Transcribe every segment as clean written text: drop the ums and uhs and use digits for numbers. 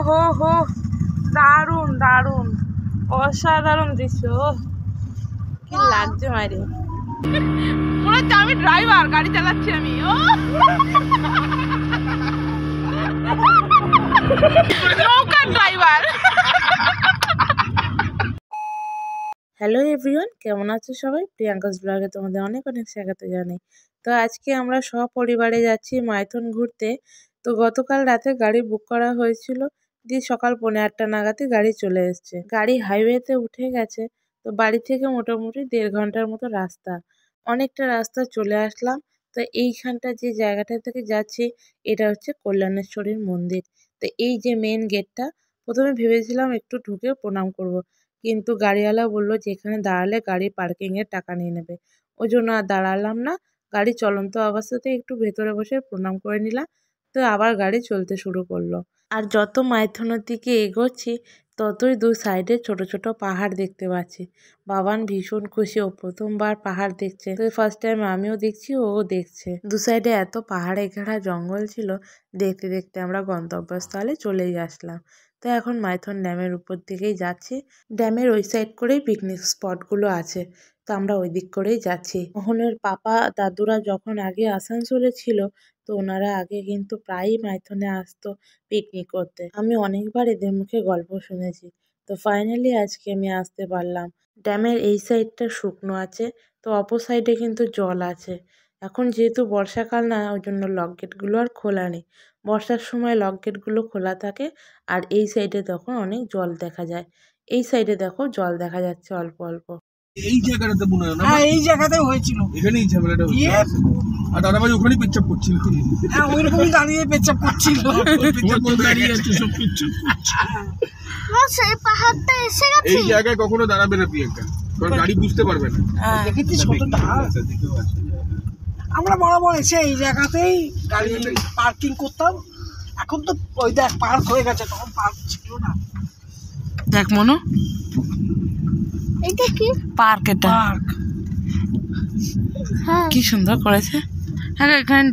হো হো, দারুণ দারুণ, অসাধারণ দৃশ্য। কি লাগছে মাইরে, মনে হচ্ছে আমি ড্রাইভার, গাড়ি চালাচ্ছি আমি। নৌকার ড্রাইভার। হ্যালো এভরিওয়ান, কেমন আছো সবাই? প্রিয়াঙ্কাস ব্লগে তোমাদের অনেক অনেক স্বাগত জানাই। তো আজকে আমরা সপরিবারে যাচ্ছি মাইথন ঘুরতে। তো গতকাল রাতে গাড়ি বুক করা হয়েছিল, দিয়ে সকাল 8:30 নাগাদই গাড়ি চলে এসছে। গাড়ি হাইওয়েতে উঠে গেছে। তো বাড়ি থেকে মোটামুটি 1.5 ঘন্টার মতো রাস্তা, অনেকটা রাস্তা চলে আসলাম। তো এইখানটা যে জায়গাটা থেকে যাচ্ছি, এটা হচ্ছে কল্যাণেশ্বরীর মন্দির। তো এই যে মেন গেটটা, প্রথমে ভেবেছিলাম একটু ঢুকে প্রণাম করব, কিন্তু গাড়িওয়ালা বললো যে এখানে দাঁড়ালে গাড়ি পার্কিংয়ের টাকা নিয়ে নেবে। ওই জন্য আর দাঁড়ালাম না, গাড়ি চলন্ত অবস্থাতে একটু ভেতরে বসে প্রণাম করে নিলাম। তো আবার গাড়ি চলতে শুরু করলো। আর যত মাইথনের দিকে এগোচ্ছি, ততই দু সাইডে ছোট ছোট পাহাড় দেখতে পাচ্ছি। বাবান ভীষণ খুশি, ও প্রথমবার পাহাড় দেখছে। তো ফার্স্ট টাইম আমিও দেখছি, ও দেখছে। দু সাইডে এত পাহাড়ে ঘেরা জঙ্গল ছিল, দেখতে দেখতে আমরা গন্তব্যস্থলে চলেই আসলাম। তো এখন মাইথন ড্যামের উপর দিকেই যাচ্ছি। ড্যামের ওই সাইড করেই পিকনিক স্পটগুলো আছে, তো আমরা ওই দিক করেই যাচ্ছি। মোহনের পাপা দাদুরা যখন আগে আসানসোলে ছিল, তো ওনারা আগে কিন্তু প্রায়ই মাইথনে আসতো পিকনিক করতে। আমি অনেকবার এদের মুখে গল্প শুনেছি। তো ফাইনালি আজকে আমি আসতে পারলাম। ড্যামের এই সাইডটা শুকনো আছে, তো অপর সাইডে কিন্তু জল আছে। এখন যেহেতু বর্ষাকাল না, ওই জন্য লক গেটগুলো আর খোলা নেই। বর্ষার সময় লক গেটগুলো খোলা থাকে, আর এই সাইডে তখন অনেক জল দেখা যায়। এই সাইডে দেখো জল দেখা যাচ্ছে অল্প অল্প। এই জায়গাটাতে মনে হয় না? হ্যাঁ, এই জায়গাতে হয়েছিল। এখানেই ঝামেলাটা হচ্ছে। আর দাদাভাই ওখানেই পেচ্ছাপ করছিল। হ্যাঁ, ওইরকমই দাঁড়িয়ে পেচ্ছাপ করছিল। দাঁড়িয়ে আছে সব পেচ্ছাপ করছে। সেই পাহাড়টা এসে গেছে। এই জায়গায় কখনো দাঁড়াবে না প্রিয়াঙ্কা, কারণ গাড়ি বুঝতে পারবে না। দেখেছিস কতটা? আমরা বরাবর এসে এই জায়গাতেই গাড়ি পার্কিং করতাম। এখন তো ওই দেখ পার্ক হয়ে গেছে, তখন পার্ক ছিল না। দেখ মনো, এটা কি পার্ক? এটা পার্ক কি সুন্দর করেছে। হ্যাঁ, এখানে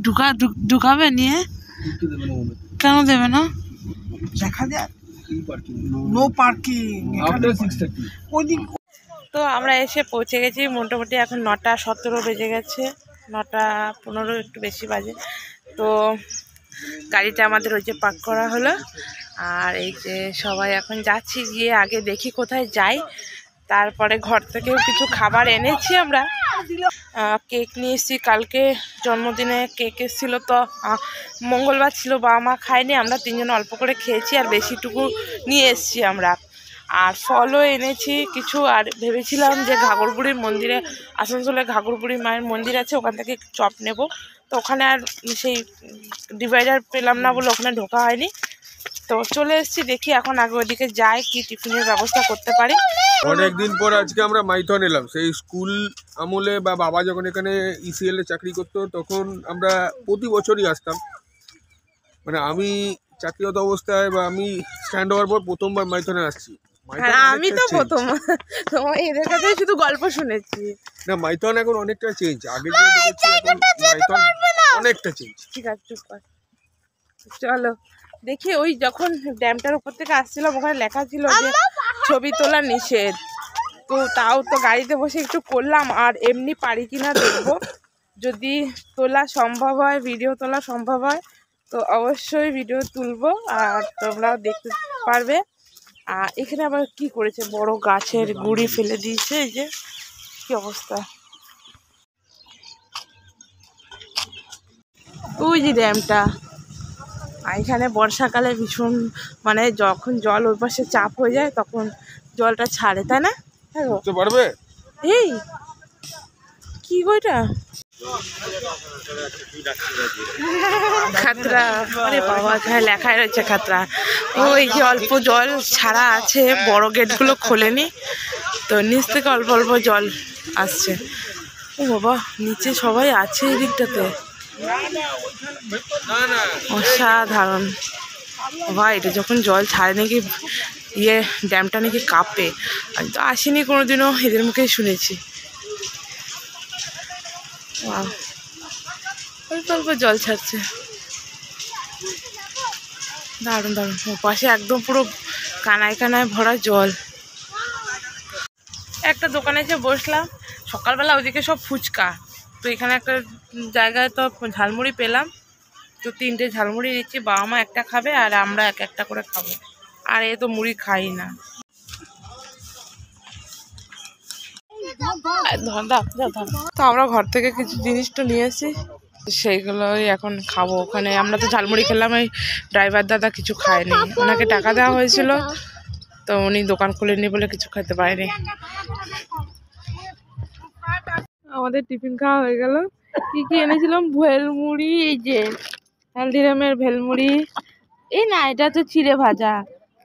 ঢুকাবে নিয়ে? কেন দেবে না? দেখা যায় নো পার্কিং আফটার 6:30। ওইদিক। তো আমরা এসে পৌঁছে গেছি মোটামুটি। এখন 9:17 বেজে গেছে, 9:15 একটু বেশি বাজে। তো গাড়িটা আমাদের ওই যে পার্ক করা হলো। আর এই যে সবাই এখন যাচ্ছি, গিয়ে আগে দেখি কোথায় যাই। তারপরে ঘর থেকেও কিছু খাবার এনেছি আমরা। কেক নিয়ে এসেছি, কালকে জন্মদিনে কেক এসেছিল। তো মঙ্গলবার ছিল, বাবা মা খায়নি, আমরা 3 জন অল্প করে খেয়েছি, আর বেশিটুকু নিয়ে এসেছি আমরা। আর ফলও এনেছি কিছু। আর ভেবেছিলাম যে ঘাগরবুড়ির মন্দিরে, আসানসোলে ঘাগরবুড়ি মায়ের মন্দির আছে, ওখান থেকে চপ নেব। তো ওখানে আর সেই ডিভাইডার পেলাম না বলে ওখানে ঢোকা হয়নি। তো চলে এসেছি, দেখি এখন আগে ওইদিকে যাই, কি টিফিনের ব্যবস্থা করতে পারি। অনেকদিন পর আজকে আমরা মাইথন এলাম। সেই স্কুল আমলে বা বাবা যখন এখানে ইসিএল এ চাকরি করতো, তখন আমরা প্রতি বছরই আসতাম। মানে আমি চাকরিরত অবস্থায় বা আমি স্ট্যান্ড হওয়ার পর প্রথমবার মাইথনে আসছি। আমি তো প্রথম, তোমার এদের কাছে শুধু গল্প শুনেছি। না, মাইথন এখন অনেকটা চেঞ্জ। আগে যে দেখেছি, এখন মাইথন অনেকটা চেঞ্জ। ঠিক আছে, চুপ কর। চলো দেখি। ওই যখন ড্যামটার উপর থেকে আসছিলাম, ওখানে লেখা ছিল যে ছবি তোলা নিষেধ। তো তাও তো গাড়িতে বসে একটু করলাম, আর এমনি পারি কিনা দেখবো। যদি তোলা সম্ভব হয়, ভিডিও তোলা সম্ভব হয়, তো অবশ্যই ভিডিও তুলবো, আর তোমরাও দেখতে পারবে। আর এখানে আবার কি করেছে, বড় গাছের গুঁড়ি ফেলে দিয়েছে। এই যে কি অবস্থা। ওই যে ড্যামটা, এখানে বর্ষাকালে ভীষণ, মানে যখন জল ওই পাশে চাপ হয়ে যায়, তখন জলটা ছাড়ে, তাই না? বুঝতে পারবে? এই কি ওইটা খাতরা? আরে বাবা, এখানে লেখাই রয়েছে খাতরা। ওই যে অল্প জল ছাড়া আছে, বড় গেটগুলো খোলেনি, তো নিচ থেকে অল্প অল্প জল আসছে। ও বাবা, নিচে সবাই আছে এই দিকটাতে, অসাধারণ। ভাই, এটা যখন জল ছাড়ে নাকি ড্যামটা নাকি কাঁপে। আমি তো আসিনি কোনোদিনও, এদের মুখেই শুনেছি। অল্প অল্প জল ছাড়ছে। দারুণ দারুণ, পাশে একদম পুরো কানায় কানায় ভরা জল। একটা দোকানে এসে বসলাম, সকালবেলা ওইদিকে সব ফুচকা, তো এখানে একটা জায়গায় তো ঝালমুড়ি পেলাম, তো 3টে ঝালমুড়ি নিচ্ছি, বাবা মা একটা খাবে আর আমরা এক একটা করে খাবো, আর এ তো মুড়ি খাই না। তো আমরা ঘর থেকে কিছু জিনিসটা নিয়ে এসেছি, সেইগুলোই এখন খাবো। ওখানে আমরা তো ঝালমুড়ি খেলাম, এই ড্রাইভার দাদা কিছু খায়নি, ওনাকে টাকা দেওয়া হয়েছিল তো উনি দোকান খুলেননি বলে কিছু খেতে পারেনি। আমাদের টিফিন খাওয়া হয়ে গেল। কি কি এনেছিলাম, ভেলমুড়ি, এই যে হালদিরামের ভেলমুড়ি, এই না এটা তো চিড়ে ভাজা,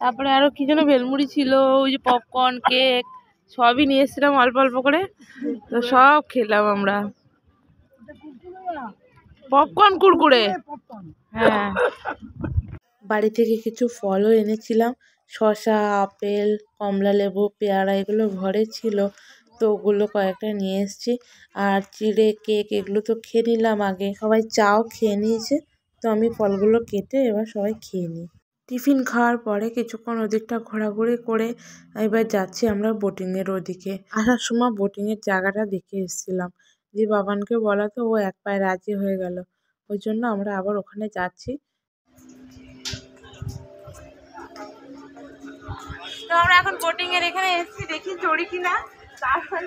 তারপরে আরো কি যেন ভেলমুড়ি ছিল, ওই যে পপকর্ন, কেক, সবই নিয়ে এসেছিলাম অল্প অল্প করে, তো সব খেলাম আমরা। পপকর্ন, কুরকুরে, হ্যাঁ। বাড়ি থেকে কিছু ফলও এনেছিলাম, শসা, আপেল, কমলা লেবু, পেয়ারা, এগুলো ঘরে ছিল, তো ওগুলো কয়েকটা নিয়ে এসেছি। আর চিড়ে, কেক, এগুলো তো খেয়ে নিলাম আগে, সবাই চাও খেয়ে নিয়েছে, তো আমি ফলগুলো কেটে এবার সবাই খেয়ে নিই। টিফিন খাওয়ার পরে কিছুক্ষণ ওদিকটা ঘোরাঘুরি করে এবার যাচ্ছি আমরা বোটিংয়ের ওদিকে। আসার সময় বোটিংয়ের জায়গাটা দেখে এসেছিলাম, যে বাবানকে বলা তো ও এক পায়ে রাজি হয়ে গেল, ওই জন্য আমরা আবার ওখানে যাচ্ছি। তো আমরা এখন বোটিং এর এখানে এসেছি, দেখি চড়ি কিনা, তারপর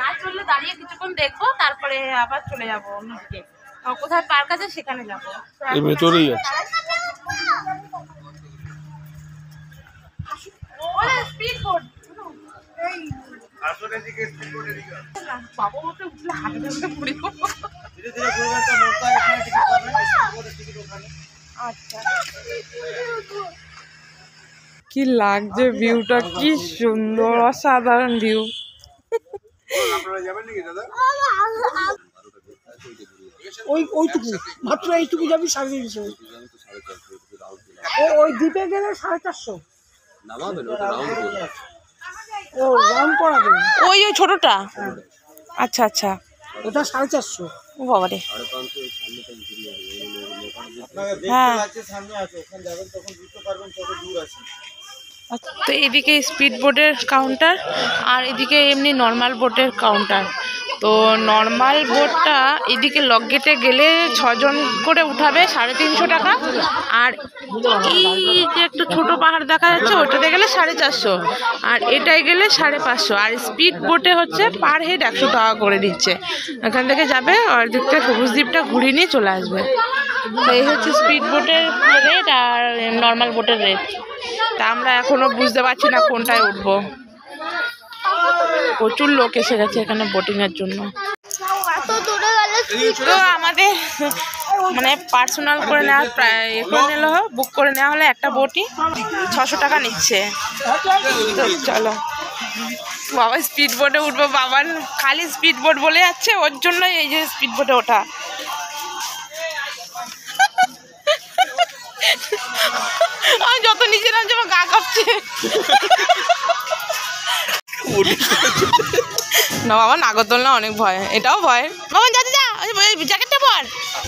না চললে দাঁড়িয়ে কিছুক্ষণ দেখবো, তারপরে আবার চলে যাবো অন্যদিকে, কোথায় পার্ক আছে সেখানে যাবো। ভেতরেই আছে। স্পিড বোট, বাবা ওতে উঠলে হাতে ধরে পড়ে যাবো। আচ্ছা, কি লাগছে ভিউটা, কি সুন্দর, অসাধারণ ভিউ। ওইটুকু মাত্র, এইটুকু যাবি 350। ওই দ্বীপে গেলে 450। ও রাউন্ড করাবে, ওই ছোটটা, আচ্ছা আচ্ছা, ওটা 450। ও বাবা রে, হ্যাঁ। তো এদিকে স্পিড বোটের কাউন্টার আর এদিকে এমনি নর্মাল বোটের কাউন্টার। তো নর্মাল বোটটা এদিকে লক গেটে গেলে 6 জন করে উঠাবে, 350 টাকা, আর এই যে একটা ছোট পাহাড় দেখা যাচ্ছে ওটাতে গেলে 450, আর এটাই গেলে 550, আর স্পিড বোটে হচ্ছে পার হেড 100 টাকা করে দিচ্ছে। এখান থেকে যাবে আর দিকটা সবুজ দ্বীপটা ঘুরিয়ে নিয়ে চলে আসবে। তো এই হচ্ছে স্পিড বোটের রেট আর নর্মাল বোটের রেট। তা আমরা এখনো বুঝতে পারছি না কোনটায় উঠবো, প্রচুর লোক এসে গেছে এখানে বোটিং এর জন্য। তো আমাদের মানে পার্সোনাল করে নেওয়া, বুক করে নেওয়া হলে একটা বোটই 600 টাকা নিচ্ছে। তো চলো, বাবা স্পিড বোটে উঠবো, বাবার খালি স্পিড বোট বলে যাচ্ছে, ওর জন্য এই যে স্পিড বোটে ওঠা। আমি যত নিচে নামছি আমার গা কাঁপছে। না বাবা, নাগরদোলনা অনেক ভয়, এটাও ভয়। বাবা যা যা, জ্যাকেটটা পর,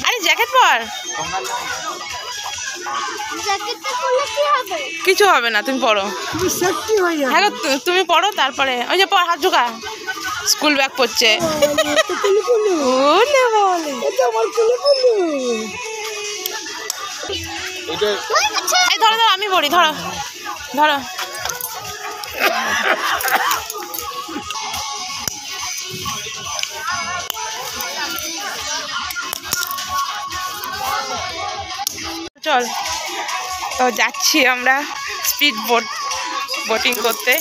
আরে জ্যাকেট পর। কিছু হবে না, তুমি পড়ো। হ্যাঁ তুমি পড়ো, তারপরে ওই যে পর, হাত ঝুঁকা, স্কুল ব্যাগ পড়ছে। ধরো ধরো, আমি পড়ি, ধরো ধরো। চল, তো যাচ্ছি আমরা স্পিড বোটিং করতে।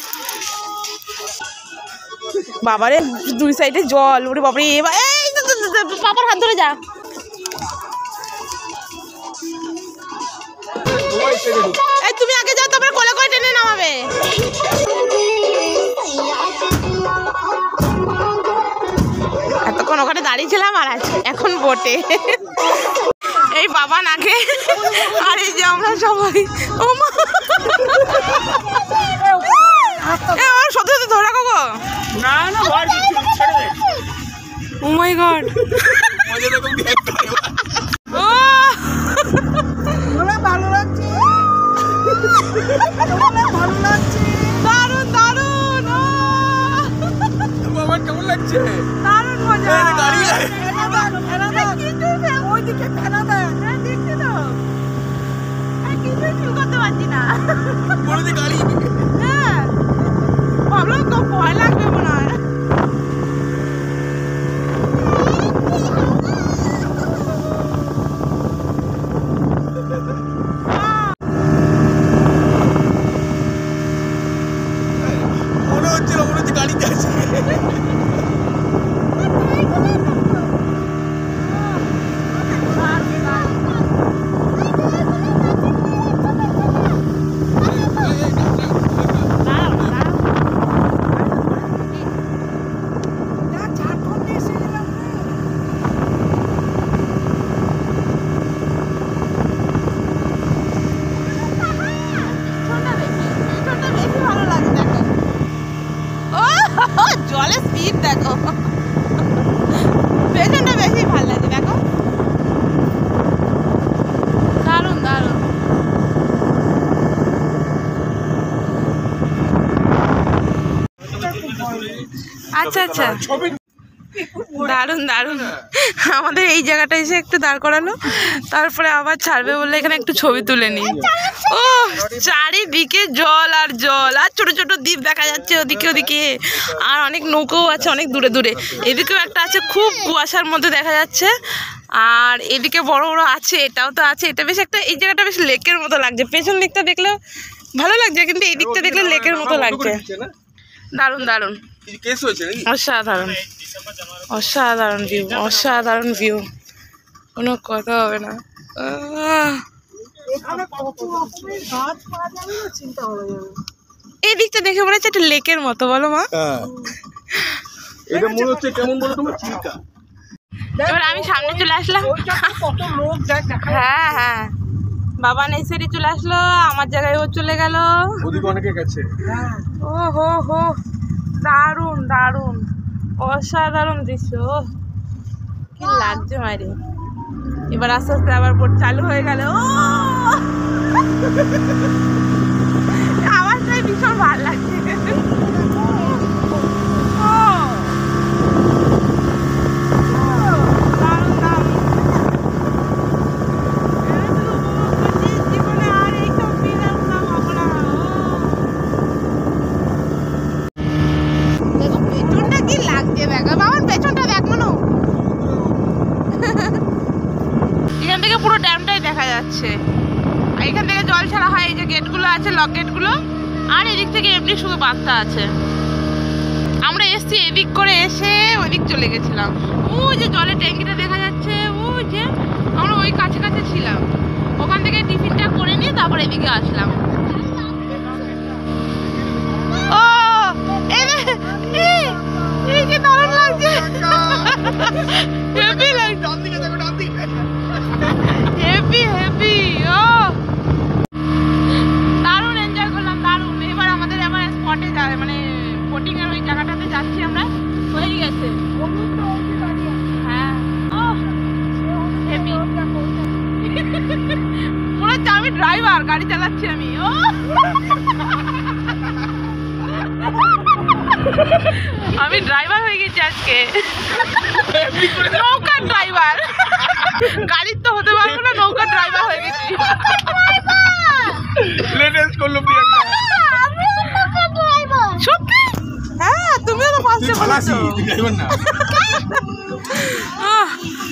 বাবারে 2 সাইডে জল, ওরে বাবারে, এবার পাপার হাত ধরে যা। এই তুমি আগে যাও, তারপরে কোলে করে টেনে নামাবে। এতক্ষণ ওখানে দাঁড়িয়েছিলাম আর এখন বোটে। এই বাবা নাকে, আর এই যে আমরা সবাই। ও মা, সত্যি সত্যি ধরে রাখো গো। না না, ও মাই গড, ভালো লাগছে। হচ্ছে দারুণ মজা গাড়ি ওইদিকে ফেলা দেয় দেখছি তো কিছুই ফিল করতে পারছি না। গাড়ি হ্যাঁ ভাবলাম তো ভয় লাগবে মনে হয়। মনে হচ্ছে গাড়িতে আছে। ঝাড়খণ্ডে এসে গেলাম বেশি ভালো লাগে দেখো। ও জলের স্পিড দেখো, পেছনটা বেশি ভালো লাগে দেখো। দারুণ দারুণ। আচ্ছা আচ্ছা দারুণ দারুণ। আমাদের এই জায়গাটা এসে একটু দাঁড় করালো, তারপরে আবার ছাড়বে বললে এখানে একটু ছবি তুলে নিই। ও চারিদিকে জল আর জল, আর ছোট ছোট দ্বীপ দেখা যাচ্ছে ওদিকে ওদিকে, আর অনেক নৌকোও আছে অনেক দূরে দূরে। এদিকেও একটা আছে খুব কুয়াশার মধ্যে দেখা যাচ্ছে, আর এদিকে বড় বড় আছে, এটাও তো আছে। এটা বেশ একটা, এই জায়গাটা বেশ লেকের মতো লাগছে। পেছন দিকটা দেখলেও ভালো লাগছে, কিন্তু এই দিকটা দেখলে লেকের মতো লাগছে। দারুণ দারুণ, অসাধারণ অসাধারণ ভিউ, অসাধারণ ভিউ, কোনো কথা হবে না। এখানে কত রকমের গাছ পাওয়া যাবে না চিন্তা করা যাবে। এই দিকটা দেখে মনে হচ্ছে একটা লেকের মতো, বলো মা? এটা মনে হচ্ছে কেমন বলো তোমার চিল্কা। এবার আমি সামনে চলে আসলাম। কত লোক দেখা হ্যাঁ হ্যাঁ, বাবা নেসেরি চলে আসলো, আমার জায়গায় ও চলে গেল। ওদিকে অনেকে গেছে। ও হো হো, দারুণ দারুণ অসাধারণ দৃশ্য, কি লাগছে মারি। এবার আস্তে আস্তে আবার বোট চালু হয়ে গেল। ও আওয়াজটাই ভীষণ ভালো লাগছে। ও দারুণ দারুণ। জীবনে আর এইসব ফিল আমরা হবো না। দেখো পেছনটা কি লাগছে, দেখো বাবার পেছনটা দেখ মনো। এখান থেকে পুরো ড্যামটাই দেখা যাচ্ছে, আর এখান থেকে জল ছাড়া হয়। এই যে গেটগুলো আছে, লক গেটগুলো, আর এদিক থেকে এমনি শুধু বাঁধটা আছে। আমরা এসছি এদিক করে, এসে ওইদিক চলে গেছিলাম। ওই যে জলের ট্যাঙ্কিটা দেখা যাচ্ছে, ওই যে আমরা ওই কাছে কাছে ছিলাম। ওখান থেকে টিফিনটা করে নিয়ে তারপর এদিকে আসলাম। ও এই যে দারুণ লাগছে, হেভি লাগছে, হেভি হেভি। ও দারুণ এনজয় করলাম, দারুণ। এবার আমাদের আবার স্পটে যাবে, মানে বোটিং এর ওই জায়গাটাতে যাচ্ছি আমরা, হয়ে গেছে। হ্যাঁ ও হেভি, মনে হচ্ছে আমি ড্রাইভার, গাড়ি চালাচ্ছি আমি। ও আমি ড্রাইভার হয়ে গেছি আজকে, নৌকার ড্রাইভার। গাড়ির তো হতে পারবো না, নৌকার ড্রাইভার হয়ে গেছি। সত্যি? হ্যাঁ তুমিও তো ফার্স্টে বলেছো।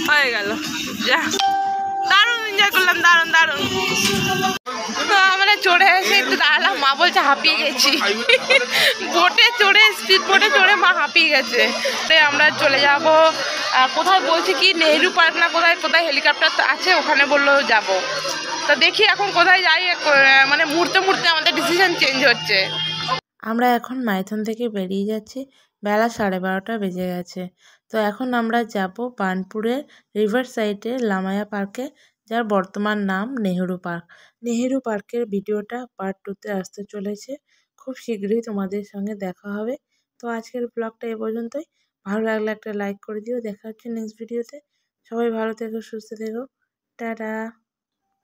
হয়ে গেল, যা দারুণ এনজয় করলাম, দারুণ দারুণ। তো আমরা চড়ে এসে একটু দাঁড়ালাম, মা বলছে হাঁপিয়ে গেছি। বোটে চড়ে, স্পিড বোটে চড়ে মা হাঁপিয়ে গেছে। আমরা চলে যাব কোথায়, বলছি কি নেহেরু পার্ক না কোথায় কোথায় হেলিকপ্টার আছে, ওখানে বললো যাব। তো দেখি এখন কোথায় যাই, মানে মুহূর্তে মুহূর্তে আমাদের ডিসিশন চেঞ্জ হচ্ছে। আমরা এখন মাইথন থেকে বেরিয়ে যাচ্ছি, বেলা 12:30 বেজে গেছে। তো এখন আমরা যাব বার্নপুরের রিভার সাইডে লামায়া পার্কে, যার বর্তমান নাম নেহেরু পার্ক। নেহেরু পার্কের ভিডিওটা পার্ট 2তে আসতে চলেছে, খুব শীঘ্রই তোমাদের সঙ্গে দেখা হবে। তো আজকের ব্লগটা এ পর্যন্তই। ভালো লাগলে একটা লাইক করে দিও। দেখা হচ্ছে নেক্সট ভিডিওতে। সবাই ভালো থেকো, সুস্থ থেকো, টাটা।